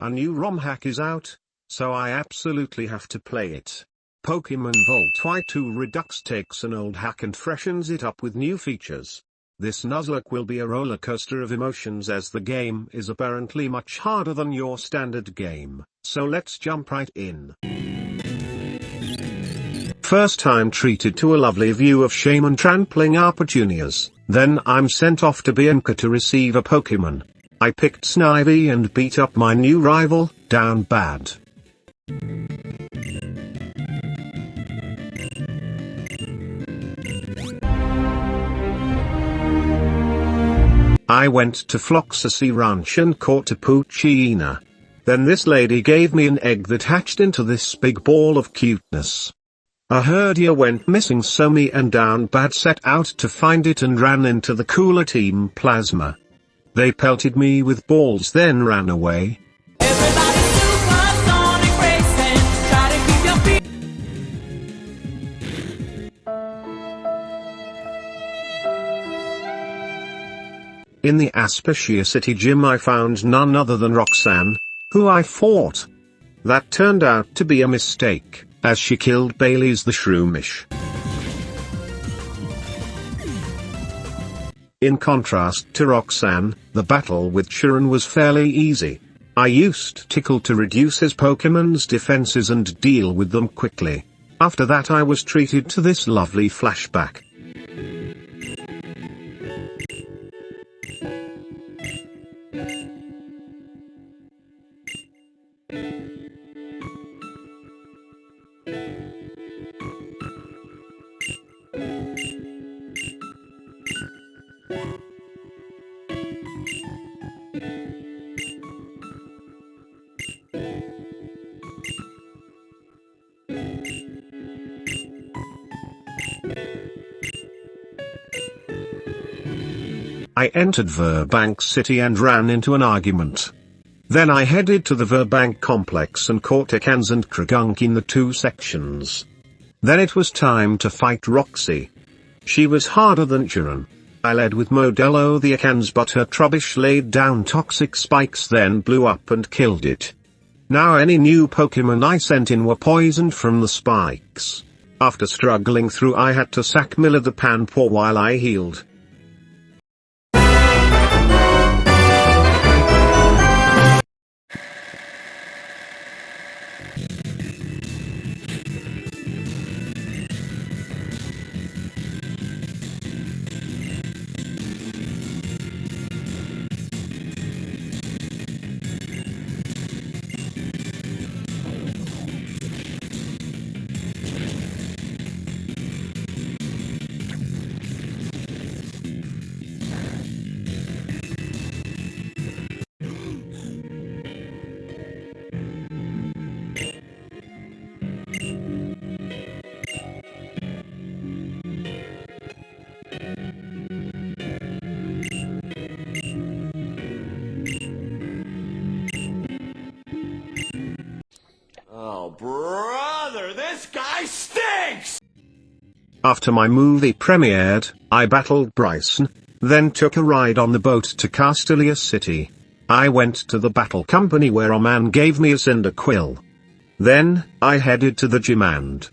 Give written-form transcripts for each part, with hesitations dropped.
A new ROM hack is out, so I absolutely have to play it. Pokemon Volt Y2 Redux takes an old hack and freshens it up with new features. This Nuzlocke will be a roller coaster of emotions as the game is apparently much harder than your standard game, so let's jump right in. First I'm treated to a lovely view of Shaman trampling Arpachunias, then I'm sent off to Bianca to receive a Pokemon. I picked Snivy and beat up my new rival, down bad. I went to Floxacy Ranch and caught a Poochyena. Then this lady gave me an egg that hatched into this big ball of cuteness. A Herdia went missing, so me and Down Bad set out to find it and ran into the cooler Team Plasma. They pelted me with balls then ran away. In the Aspecia City gym I found none other than Roxanne, who I fought. That turned out to be a mistake, as she killed Bailey's the Shroomish. In contrast to Roxanne, the battle with Chiron was fairly easy. I used Tickle to reduce his Pokemon's defenses and deal with them quickly. After that I was treated to this lovely flashback. I entered Verbank City and ran into an argument. Then I headed to the Verbank complex and caught Ekans and Kragunk in the two sections. Then it was time to fight Roxy. She was harder than Chiron. I led with Modelo the Ekans, but her Trubbish laid down toxic spikes then blew up and killed it. Now any new Pokemon I sent in were poisoned from the spikes. After struggling through I had to sack Miller the Panpaw while I healed. Oh, brother, this guy stinks! After my movie premiered, I battled Bryson, then took a ride on the boat to Castelia City. I went to the battle company where a man gave me a Cyndaquil. Then, I headed to the gym and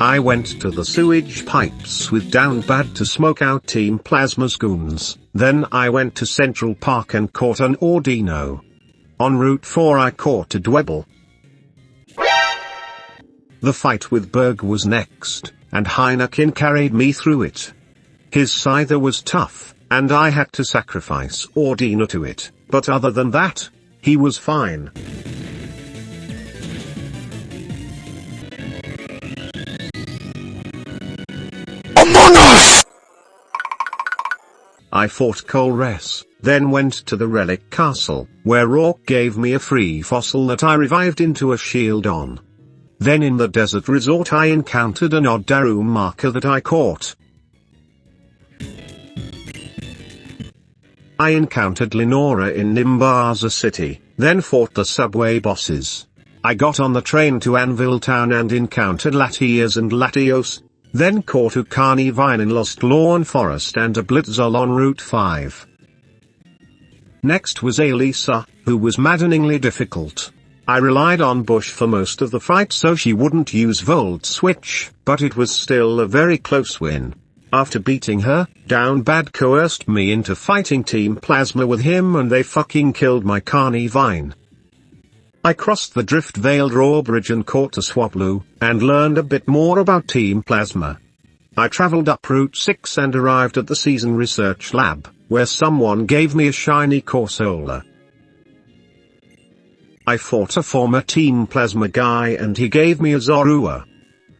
I went to the sewage pipes with Down Bad to smoke out Team Plasma's goons. Then I went to Central Park and caught an Ordino. On Route 4 I caught a Dwebble. The fight with Berg was next, and Heineken carried me through it. His Scyther was tough, and I had to sacrifice Ordino to it, but other than that, he was fine. Among Us! I fought Colress, then went to the Relic Castle, where Rourke gave me a free fossil that I revived into a shield on. Then in the desert resort I encountered an odd Daru marker that I caught. I encountered Lenora in Nimbaza City, then fought the subway bosses. I got on the train to Anvil Town and encountered Latias and Latios, then caught Ukani Vine in Lost Lawn Forest and a Blitzol on Route 5. Next was Elisa, who was maddeningly difficult. I relied on Bush for most of the fight so she wouldn't use Volt Switch, but it was still a very close win. After beating her, Down Bad coerced me into fighting Team Plasma with him and they fucking killed my Carney Vine. I crossed the Drift Vale drawbridge and caught a Swablu, and learned a bit more about Team Plasma. I traveled up Route 6 and arrived at the Season Research Lab, where someone gave me a shiny Corsola. I fought a former Team Plasma guy and he gave me a Zorua.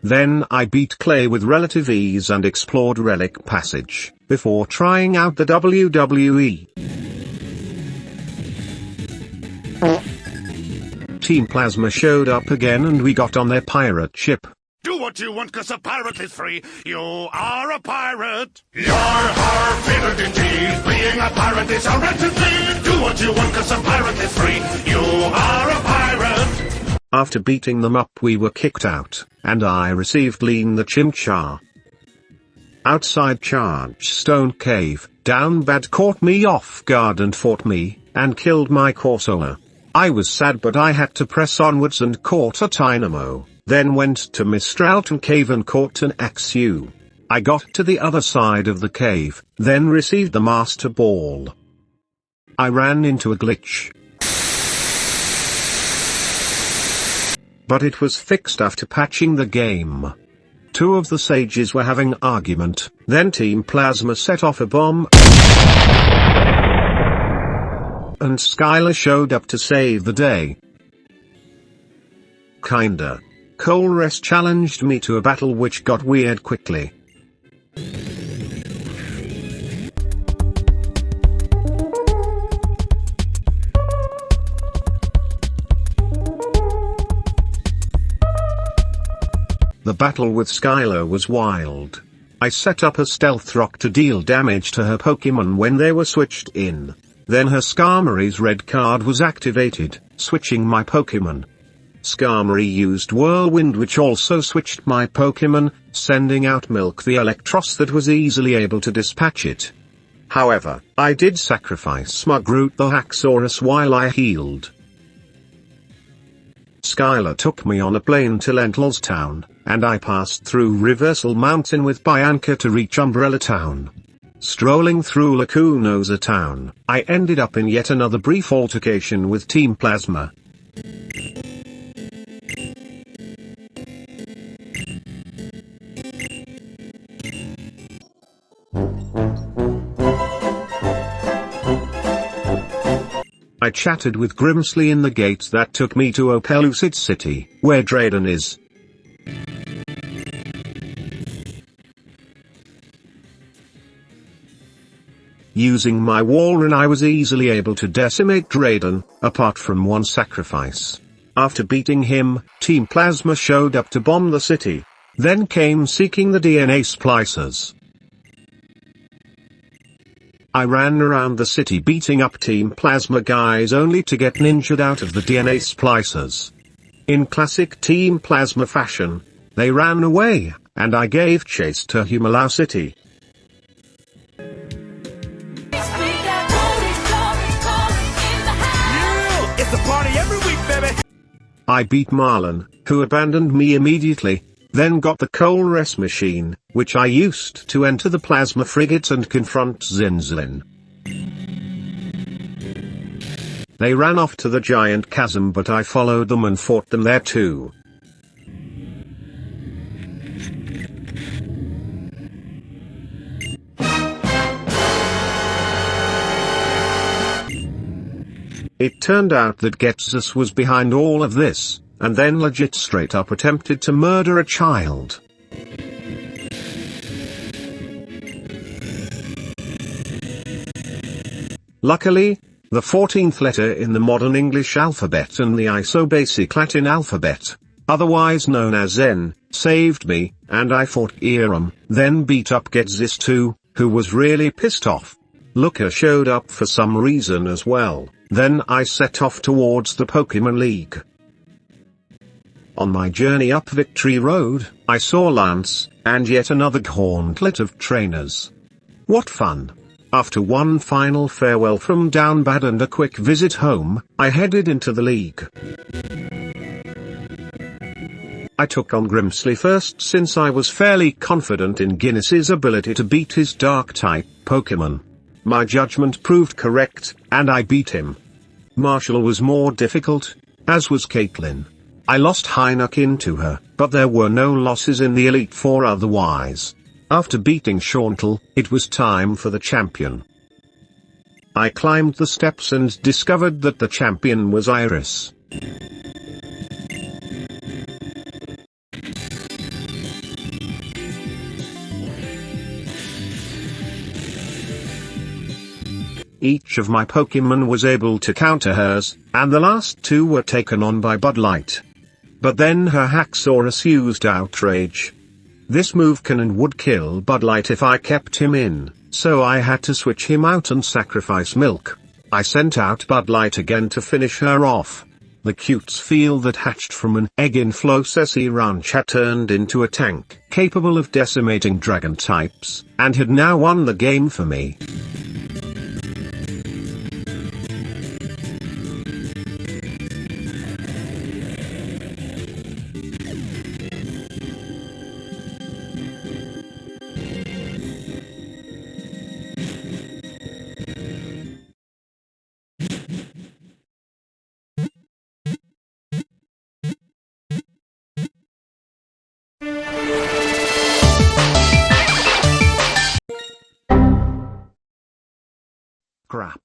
Then I beat Clay with relative ease and explored Relic Passage, before trying out the WWE. Team Plasma showed up again and we got on their pirate ship. Do what you want cause a pirate is free. You are a pirate. Yar har fiddle-dee-dee. Being a pirate is a right to be. Do what you want cause a pirate is free. You are a pirate. After beating them up we were kicked out, and I received Lean the Chimchar. Outside Chargestone Cave, Down Bad caught me off guard and fought me, and killed my Corsola. I was sad but I had to press onwards and caught a Tynamo, then went to Mistralton Cave and caught an Axu. I got to the other side of the cave, then received the Master Ball. I ran into a glitch, but it was fixed after patching the game. Two of the sages were having an argument, then Team Plasma set off a bomb, and Skylar showed up to save the day. Kinda. Colres challenged me to a battle which got weird quickly. The battle with Skylar was wild. I set up a Stealth Rock to deal damage to her Pokemon when they were switched in. Then her Skarmory's red card was activated, switching my Pokemon. Skarmory used Whirlwind which also switched my Pokemon, sending out Milk the Electros that was easily able to dispatch it. However, I did sacrifice Mugroot the Haxorus while I healed. Skylar took me on a plane to Lentils Town, and I passed through Reversal Mountain with Bianca to reach Umbrella Town. Strolling through Lacunosa Town, I ended up in yet another brief altercation with Team Plasma. I chatted with Grimsley in the gate that took me to Opelucid City, where Drayden is. Using my Walrun I was easily able to decimate Drayden, apart from one sacrifice. After beating him, Team Plasma showed up to bomb the city, then came seeking the DNA splicers. I ran around the city beating up Team Plasma guys only to get ninja'd out of the DNA splicers. In classic Team Plasma fashion, they ran away, and I gave chase to Humalau City. It's a party every week, baby. I beat Marlon, who abandoned me immediately, then got the Colres machine, which I used to enter the Plasma frigate and confront Zinzlin. They ran off to the giant chasm but I followed them and fought them there too. It turned out that Getsus was behind all of this, and then legit straight up attempted to murder a child. Luckily, the 14th letter in the modern English alphabet and the isobasic Latin alphabet, otherwise known as N, saved me, and I fought Irem, then beat up Getsus too, who was really pissed off. Luca showed up for some reason as well, then I set off towards the Pokemon League. On my journey up Victory Road, I saw Lance, and yet another gauntlet of trainers. What fun! After one final farewell from Down Bad and a quick visit home, I headed into the league. I took on Grimsley first since I was fairly confident in Guinness's ability to beat his Dark-type Pokemon. My judgment proved correct, and I beat him. Marshall was more difficult, as was Caitlin. I lost Heineken to her, but there were no losses in the Elite Four otherwise. After beating Shauntal, it was time for the champion. I climbed the steps and discovered that the champion was Iris. Each of my Pokemon was able to counter hers, and the last two were taken on by Bud Light. But then her Haxorus used Outrage. This move can and would kill Bud Light if I kept him in, so I had to switch him out and sacrifice Milk. I sent out Bud Light again to finish her off. The cute Spheal that hatched from an egg in Flocesi Ranch had turned into a tank capable of decimating dragon types, and had now won the game for me. Crap.